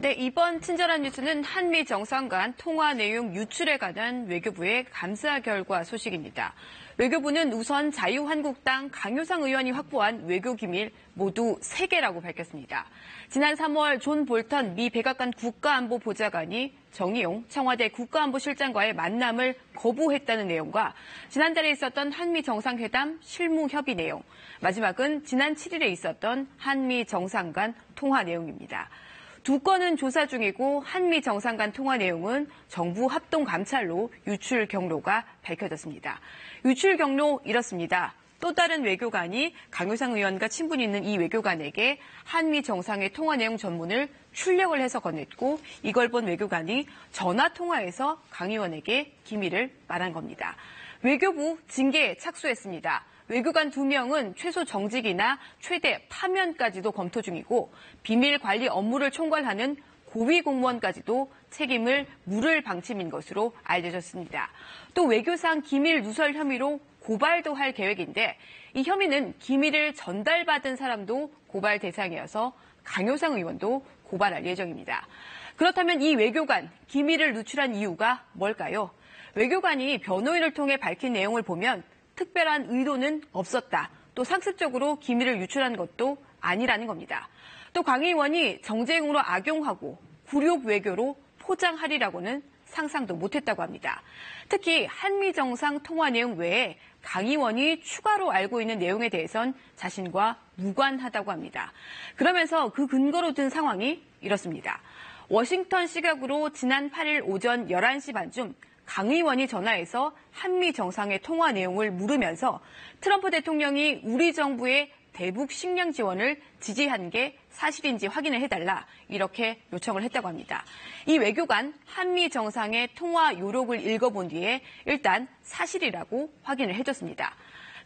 네, 이번 친절한 뉴스는 한미 정상 간 통화 내용 유출에 관한 외교부의 감사 결과 소식입니다. 외교부는 우선 자유한국당 강효상 의원이 확보한 외교기밀 모두 3개라고 밝혔습니다. 지난 3월 존 볼턴 미 백악관 국가안보보좌관이 정의용 청와대 국가안보실장과의 만남을 거부했다는 내용과 지난달에 있었던 한미 정상회담 실무 협의 내용, 마지막은 지난 7일에 있었던 한미 정상 간 통화 내용입니다. 두 건은 조사 중이고 한미 정상 간 통화 내용은 정부 합동감찰로 유출 경로가 밝혀졌습니다. 유출 경로 이렇습니다. 또 다른 외교관이 강효상 의원과 친분이 있는 이 외교관에게 한미 정상의 통화 내용 전문을 출력을 해서 건넸고 이걸 본 외교관이 전화 통화에서 강 의원에게 기밀을 말한 겁니다. 외교부 징계에 착수했습니다. 외교관 2명은 최소 정직이나 최대 파면까지도 검토 중이고 비밀 관리 업무를 총괄하는 고위 공무원까지도 책임을 물을 방침인 것으로 알려졌습니다. 또 외교상 기밀 누설 혐의로 고발도 할 계획인데 이 혐의는 기밀을 전달받은 사람도 고발 대상이어서 강효상 의원도 고발할 예정입니다. 그렇다면 이 외교관 기밀을 누출한 이유가 뭘까요? 외교관이 변호인을 통해 밝힌 내용을 보면 특별한 의도는 없었다. 또 상습적으로 기밀을 유출한 것도 아니라는 겁니다. 또 강 의원이 정쟁으로 악용하고 굴욕 외교로 포장하리라고는 상상도 못했다고 합니다. 특히 한미 정상 통화 내용 외에 강 의원이 추가로 알고 있는 내용에 대해선 자신과 무관하다고 합니다. 그러면서 그 근거로 든 상황이 이렇습니다. 워싱턴 시각으로 지난 8일 오전 11시 반쯤 강 의원이 전화해서 한미 정상의 통화 내용을 물으면서 트럼프 대통령이 우리 정부의 대북 식량 지원을 지지한 게 사실인지 확인을 해달라 이렇게 요청을 했다고 합니다. 이 외교관 한미 정상의 통화 요록을 읽어본 뒤에 일단 사실이라고 확인을 해줬습니다.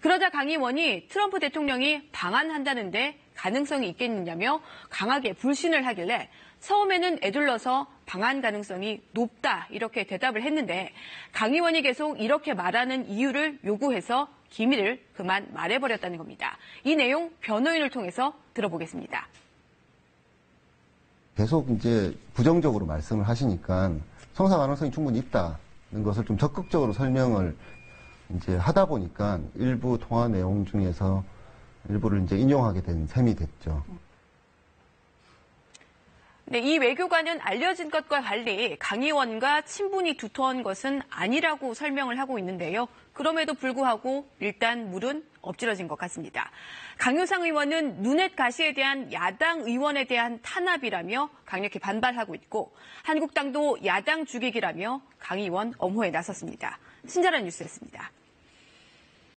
그러자 강 의원이 트럼프 대통령이 방한한다는데 가능성이 있겠느냐며 강하게 불신을 하길래 처음에는 애둘러서 방한 가능성이 높다 이렇게 대답을 했는데 강 의원이 계속 이렇게 말하는 이유를 요구해서 기밀을 그만 말해버렸다는 겁니다. 이 내용 변호인을 통해서 들어보겠습니다. 계속 이제 부정적으로 말씀을 하시니까 성사 가능성이 충분히 있다는 것을 좀 적극적으로 설명을 이제 하다 보니까 일부 통화 내용 중에서 일부를 이제 인용하게 된 셈이 됐죠. 네, 이 외교관은 알려진 것과 달리 강 의원과 친분이 두터운 것은 아니라고 설명을 하고 있는데요. 그럼에도 불구하고 일단 물은 엎질러진 것 같습니다. 강효상 의원은 눈엣 가시에 대한 야당 의원에 대한 탄압이라며 강력히 반발하고 있고 한국당도 야당 죽이기라며 강 의원 엄호에 나섰습니다. 친절한 뉴스였습니다.